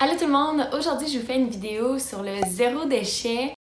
Allô tout le monde! Aujourd'hui, je vous fais une vidéo sur le zéro déchet.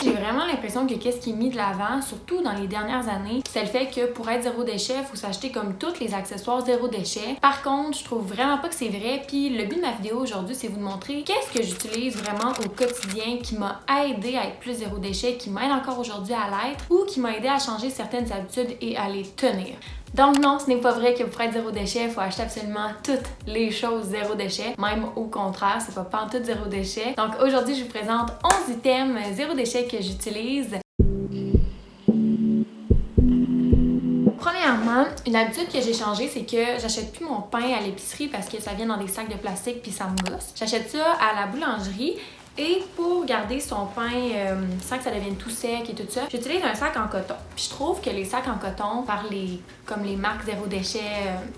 J'ai vraiment l'impression que qu'est-ce qui est mis de l'avant, surtout dans les dernières années, c'est le fait que pour être zéro déchet, il faut s'acheter comme tous les accessoires zéro déchet. Par contre, je trouve vraiment pas que c'est vrai. Puis le but de ma vidéo aujourd'hui, c'est vous montrer qu'est-ce que j'utilise vraiment au quotidien qui m'a aidé à être plus zéro déchet, qui m'aide encore aujourd'hui à l'être ou qui m'a aidé à changer certaines habitudes et à les tenir. Donc non, ce n'est pas vrai que pour être zéro déchet, il faut acheter absolument toutes les choses zéro déchet. Même au contraire, c'est pas pantoute zéro déchet. Donc aujourd'hui, je vous présente 11 items zéro déchet que j'utilise. Premièrement, une habitude que j'ai changée, c'est que j'achète plus mon pain à l'épicerie parce que ça vient dans des sacs de plastique puis ça me gosse. J'achète ça à la boulangerie. Et pour garder son pain sans que ça devienne tout sec et tout ça, j'utilise un sac en coton. Puis je trouve que les sacs en coton, comme les marques zéro déchet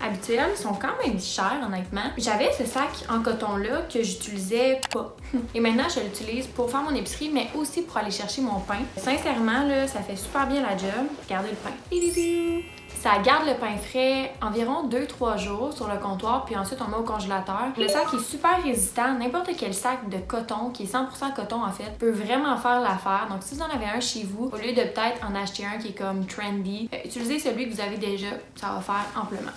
habituelles, sont quand même chers honnêtement. J'avais ce sac en coton-là que j'utilisais pas. Et maintenant, je l'utilise pour faire mon épicerie, mais aussi pour aller chercher mon pain. Sincèrement, là, ça fait super bien la job. Regardez le pain. Ça garde le pain frais environ 2-3 jours sur le comptoir, puis ensuite on met au congélateur. Le sac est super résistant. N'importe quel sac de coton, qui est 100% coton en fait, peut vraiment faire l'affaire. Donc si vous en avez un chez vous, au lieu de peut-être en acheter un qui est comme trendy, utilisez celui que vous avez déjà, ça va faire amplement.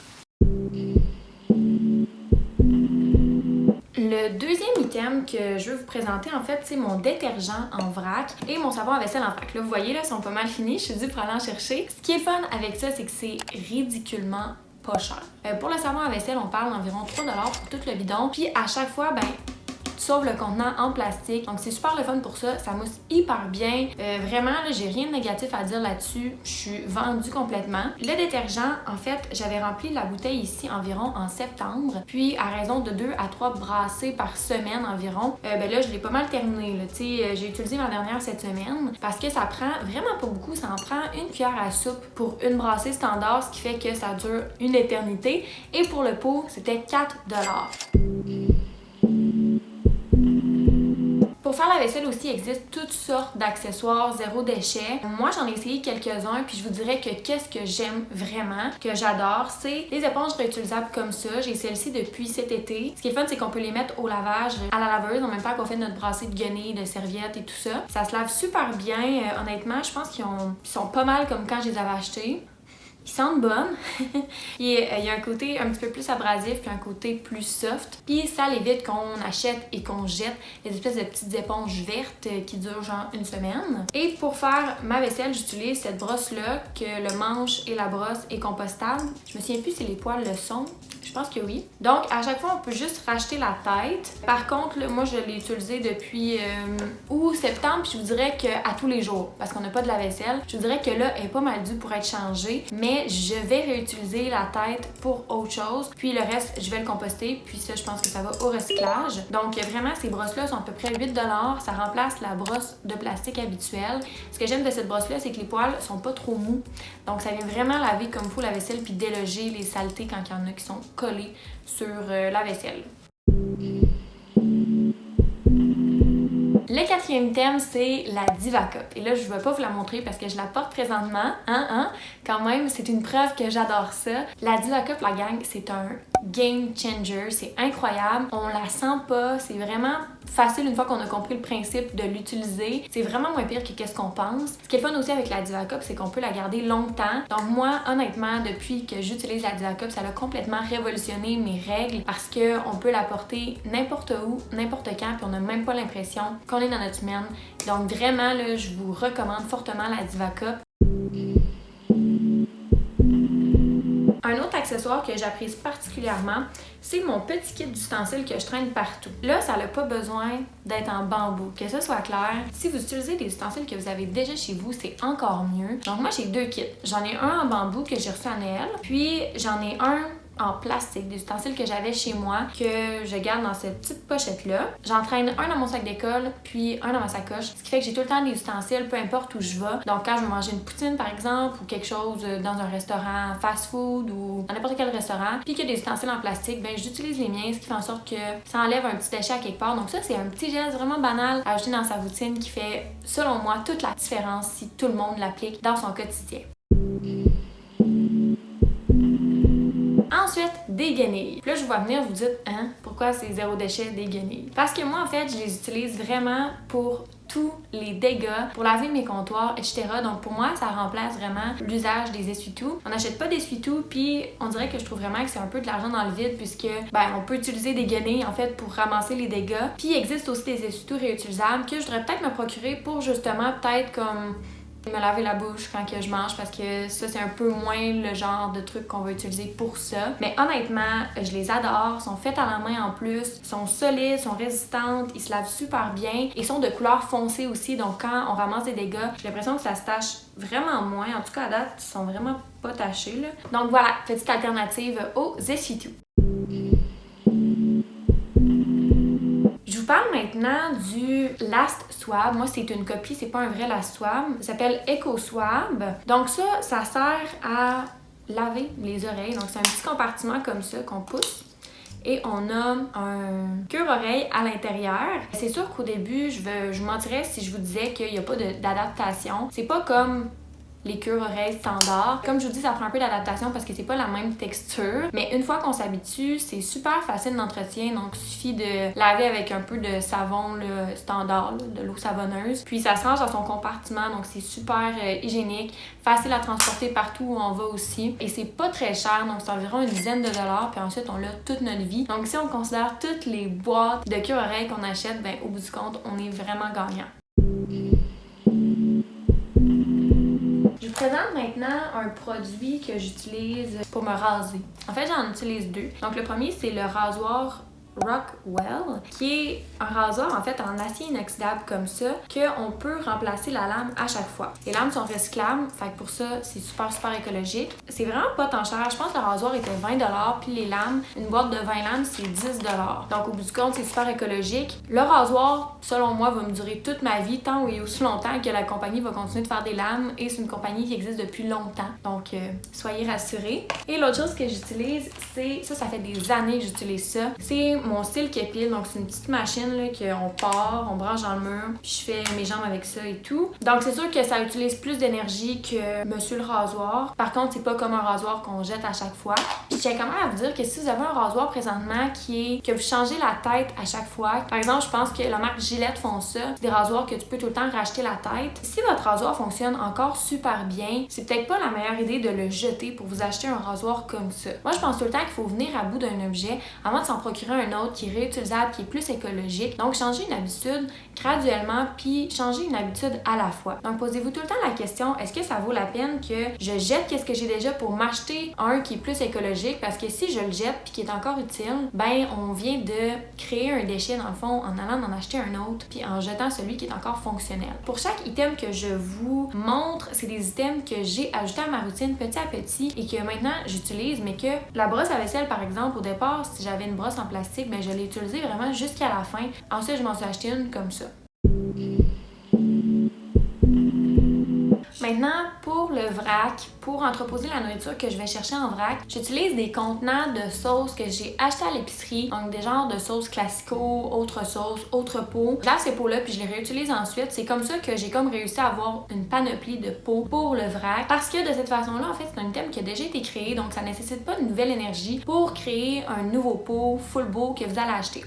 Le deuxième item que je veux vous présenter, en fait, c'est mon détergent en vrac et mon savon à vaisselle en vrac. Là, vous voyez, là, ils sont pas mal finis. Je suis due pour aller en chercher. Ce qui est fun avec ça, c'est que c'est ridiculement pas cher. Pour le savon à vaisselle, on parle d'environ 3$ pour tout le bidon. Puis à chaque fois, sauve le contenant en plastique. Donc c'est super le fun pour ça, ça mousse hyper bien. Vraiment, là, j'ai rien de négatif à dire là-dessus. Je suis vendue complètement. Le détergent, en fait, j'avais rempli la bouteille ici environ en septembre. Puis à raison de 2 à 3 brassées par semaine environ, là, je l'ai pas mal terminé. J'ai utilisé ma dernière cette semaine parce que ça prend vraiment pas beaucoup. Ça en prend une cuillère à soupe pour une brassée standard, ce qui fait que ça dure une éternité. Et pour le pot, c'était 4$. Pour faire la vaisselle aussi, il existe toutes sortes d'accessoires zéro déchet. Moi, j'en ai essayé quelques-uns, puis je vous dirais que qu'est-ce que j'aime vraiment, que j'adore, c'est les éponges réutilisables comme ça. J'ai celle-ci depuis cet été. Ce qui est fun, c'est qu'on peut les mettre au lavage à la laveuse en même temps qu'on fait notre brassée de guenilles, de serviettes et tout ça. Ça se lave super bien. Honnêtement, je pense qu'ils sont pas mal comme quand je les avais achetés. Ils sentent bonnes. Puis il y a un côté un petit peu plus abrasif puis un côté plus soft. Puis ça l'évite qu'on achète et qu'on jette les espèces de petites éponges vertes qui durent genre une semaine. Et pour faire ma vaisselle, j'utilise cette brosse-là que le manche et la brosse est compostable. Je me souviens plus si les poils le sont. Je pense que oui. Donc, à chaque fois, on peut juste racheter la tête. Par contre, là, moi, je l'ai utilisé depuis août-septembre, puis je vous dirais qu'à tous les jours, parce qu'on n'a pas de lave-vaisselle, je vous dirais que là, elle est pas mal due pour être changée, mais je vais réutiliser la tête pour autre chose. Puis le reste, je vais le composter, puis ça, je pense que ça va au recyclage. Donc, vraiment, ces brosses-là sont à peu près 8$. Ça remplace la brosse de plastique habituelle. Ce que j'aime de cette brosse-là, c'est que les poils sont pas trop mous. Donc, ça vient vraiment laver comme il faut la vaisselle, puis déloger les saletés quand il y en a qui sont collés sur la vaisselle. Le quatrième thème, c'est la Diva Cup. Et là, je ne vais pas vous la montrer parce que je la porte présentement. Quand même, c'est une preuve que j'adore ça. La Diva Cup, la gang, c'est un game changer. C'est incroyable. On la sent pas. C'est vraiment facile une fois qu'on a compris le principe de l'utiliser. C'est vraiment moins pire que qu'est-ce qu'on pense. Ce qui est fun aussi avec la Diva Cup, c'est qu'on peut la garder longtemps. Donc moi, honnêtement, depuis que j'utilise la Diva Cup, ça a complètement révolutionné mes règles parce qu'on peut la porter n'importe où, n'importe quand, puis on n'a même pas l'impression qu'on est dans notre semaine. Donc vraiment, là, je vous recommande fortement la Diva Cup. Un autre accessoire que j'apprécie particulièrement, c'est mon petit kit d'ustensiles que je traîne partout. Là, ça n'a pas besoin d'être en bambou, que ça soit clair. Si vous utilisez des ustensiles que vous avez déjà chez vous, c'est encore mieux. Donc moi, j'ai 2 kits. J'en ai un en bambou que j'ai reçu à Noël, puis j'en ai un en plastique, des ustensiles que j'avais chez moi, que je garde dans cette petite pochette-là. J'en traîne un dans mon sac d'école, puis un dans ma sacoche, ce qui fait que j'ai tout le temps des ustensiles, peu importe où je vais. Donc quand je veux manger une poutine, par exemple, ou quelque chose dans un restaurant fast-food ou dans n'importe quel restaurant, puis qu'il y a des ustensiles en plastique, j'utilise les miens, ce qui fait en sorte que ça enlève un petit déchet à quelque part. Donc ça, c'est un petit geste vraiment banal à ajouter dans sa routine qui fait, selon moi, toute la différence si tout le monde l'applique dans son quotidien. Ensuite, des guenilles. Puis là, je vous vois venir, vous dites, hein, pourquoi c'est zéro déchet des guenilles? Parce que moi, en fait, je les utilise vraiment pour tous les dégâts, pour laver mes comptoirs, etc. Donc pour moi, ça remplace vraiment l'usage des essuie-tout. On n'achète pas d'essuie-tout, puis on dirait que je trouve vraiment que c'est un peu de l'argent dans le vide, puisque on peut utiliser des guenilles en fait pour ramasser les dégâts. Puis il existe aussi des essuie-tout réutilisables que je voudrais peut-être me procurer pour justement peut-être comme me laver la bouche quand que je mange, parce que ça c'est un peu moins le genre de truc qu'on va utiliser pour ça. Mais honnêtement, je les adore, sont faites à la main en plus, sont solides, sont résistantes, ils se lavent super bien et sont de couleur foncée aussi, donc quand on ramasse des dégâts, j'ai l'impression que ça se tache vraiment moins. En tout cas à date, ils sont vraiment pas tachés là. Donc voilà, petite alternative aux essuie-tout. Je vous parle maintenant du Last Swab. Moi, c'est une copie, c'est pas un vrai Last Swab. Ça s'appelle Eco Swab. Donc ça sert à laver les oreilles. Donc c'est un petit compartiment comme ça qu'on pousse. Et on a un cure-oreille à l'intérieur. C'est sûr qu'au début, je vous mentirais si je vous disais qu'il n'y a pas d'adaptation. C'est pas comme les cure-oreilles standards. Comme je vous dis, ça prend un peu d'adaptation parce que c'est pas la même texture. Mais une fois qu'on s'habitue, c'est super facile d'entretien. Donc, il suffit de laver avec un peu de savon là, standard, là, de l'eau savonneuse. Puis, ça se range dans son compartiment. Donc, c'est super hygiénique, facile à transporter partout où on va aussi. Et c'est pas très cher. Donc, c'est environ une dizaine de dollars. Puis ensuite, on l'a toute notre vie. Donc, si on considère toutes les boîtes de cure-oreilles qu'on achète, au bout du compte, on est vraiment gagnant. Je vous présente maintenant un produit que j'utilise pour me raser. En fait, j'en utilise deux. Donc, le premier, c'est le rasoir Rockwell, qui est un rasoir en fait en acier inoxydable comme ça, qu'on peut remplacer la lame à chaque fois. Les lames sont recyclables, fait que pour ça, c'est super écologique. C'est vraiment pas tant cher. Je pense que le rasoir était 20$, puis les lames, une boîte de 20 lames, c'est 10$. Donc au bout du compte, c'est super écologique. Le rasoir, selon moi, va me durer toute ma vie, tant et aussi longtemps que la compagnie va continuer de faire des lames, et c'est une compagnie qui existe depuis longtemps. Donc soyez rassurés. Et l'autre chose que j'utilise, c'est ça fait des années que j'utilise ça. C'est mon Silk Epil, donc c'est une petite machine là, qu'on part, on branche dans le mur, puis je fais mes jambes avec ça et tout. Donc c'est sûr que ça utilise plus d'énergie que Monsieur le rasoir. Par contre, c'est pas comme un rasoir qu'on jette à chaque fois. Je tiens quand même à vous dire que si vous avez un rasoir présentement que vous changez la tête à chaque fois, par exemple, je pense que la marque Gillette font ça, des rasoirs que tu peux tout le temps racheter la tête. Si votre rasoir fonctionne encore super bien, c'est peut-être pas la meilleure idée de le jeter pour vous acheter un rasoir comme ça. Moi, je pense tout le temps qu'il faut venir à bout d'un objet avant de s'en procurer un autre qui est réutilisable, qui est plus écologique. Donc, changer une habitude graduellement, puis changer une habitude à la fois. Donc, posez-vous tout le temps la question, est-ce que ça vaut la peine que je jette qu'est-ce que j'ai déjà pour m'acheter un qui est plus écologique? Parce que si je le jette puis qui est encore utile, on vient de créer un déchet dans le fond en allant en acheter un autre puis en jetant celui qui est encore fonctionnel. Pour chaque item que je vous montre, c'est des items que j'ai ajoutés à ma routine petit à petit et que maintenant j'utilise, mais que la brosse à vaisselle, par exemple, au départ, si j'avais une brosse en plastique, je l'ai utilisée vraiment jusqu'à la fin. Ensuite, je m'en suis acheté une comme ça. Maintenant, pour le vrac, pour entreposer la nourriture que je vais chercher en vrac, j'utilise des contenants de sauces que j'ai achetés à l'épicerie, donc des genres de sauces classico, autres sauces, autres pots. Je lave ces pots-là puis je les réutilise ensuite. C'est comme ça que j'ai comme réussi à avoir une panoplie de pots pour le vrac. Parce que de cette façon-là, en fait, c'est un item qui a déjà été créé, donc ça nécessite pas de nouvelle énergie pour créer un nouveau pot full beau que vous allez acheter.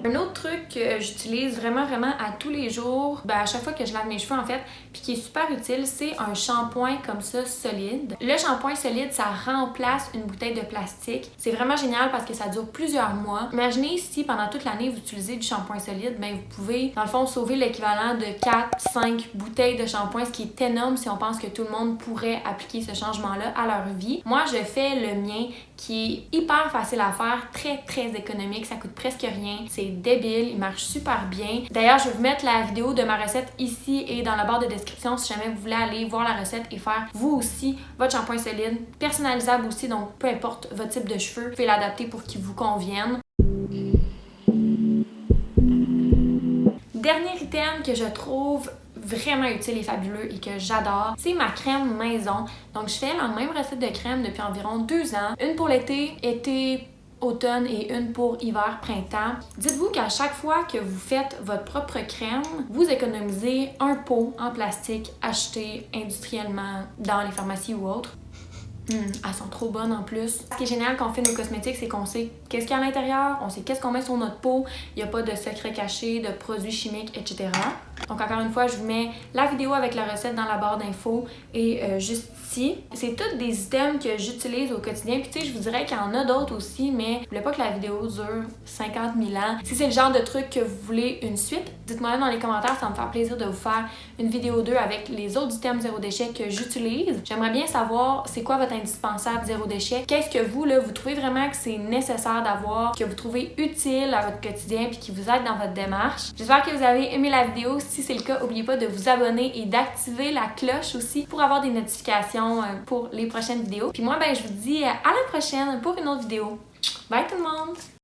Un autre truc que j'utilise vraiment à tous les jours, à chaque fois que je lave mes cheveux en fait, puis qui est super utile, c'est un shampoing comme ça solide. Le shampoing solide, ça remplace une bouteille de plastique. C'est vraiment génial parce que ça dure plusieurs mois. Imaginez si pendant toute l'année vous utilisez du shampoing solide, vous pouvez dans le fond sauver l'équivalent de 4-5 bouteilles de shampoing, ce qui est énorme si on pense que tout le monde pourrait appliquer ce changement-là à leur vie. Moi, je fais le mien qui est hyper facile à faire, très économique, ça coûte presque rien. C'est débile, il marche super bien. D'ailleurs, je vais vous mettre la vidéo de ma recette ici et dans la barre de description si jamais vous voulez aller voir la recette et faire vous aussi votre shampoing solide, personnalisable aussi, donc peu importe votre type de cheveux, vous pouvez l'adapter pour qu'il vous convienne. Dernier item que je trouve vraiment utile et fabuleux et que j'adore, c'est ma crème maison. Donc je fais la même recette de crème depuis environ 2 ans. Une pour l'été, automne et une pour hiver, printemps. Dites-vous qu'à chaque fois que vous faites votre propre crème, vous économisez un pot en plastique acheté industriellement dans les pharmacies ou autres. Elles sont trop bonnes en plus. Ce qui est génial quand on fait nos cosmétiques, c'est qu'on sait qu'est-ce qu'il y a à l'intérieur, on sait qu'est-ce qu'on met sur notre peau, il n'y a pas de secrets cachés, de produits chimiques, etc. Donc encore une fois, je vous mets la vidéo avec la recette dans la barre d'infos et juste ici. C'est tous des items que j'utilise au quotidien. Puis tu sais, je vous dirais qu'il y en a d'autres aussi, mais je voulais pas que la vidéo dure 50 000 ans. Si c'est le genre de truc que vous voulez une suite, dites-moi dans les commentaires, ça va me faire plaisir de vous faire une vidéo 2 avec les autres items zéro déchet que j'utilise. J'aimerais bien savoir c'est quoi votre indispensable zéro déchet. Qu'est-ce que vous, là, vous trouvez vraiment que c'est nécessaire d'avoir, que vous trouvez utile à votre quotidien puis qui vous aide dans votre démarche. J'espère que vous avez aimé la vidéo. Si c'est le cas, n'oubliez pas de vous abonner et d'activer la cloche aussi pour avoir des notifications pour les prochaines vidéos. Puis moi, je vous dis à la prochaine pour une autre vidéo. Bye tout le monde!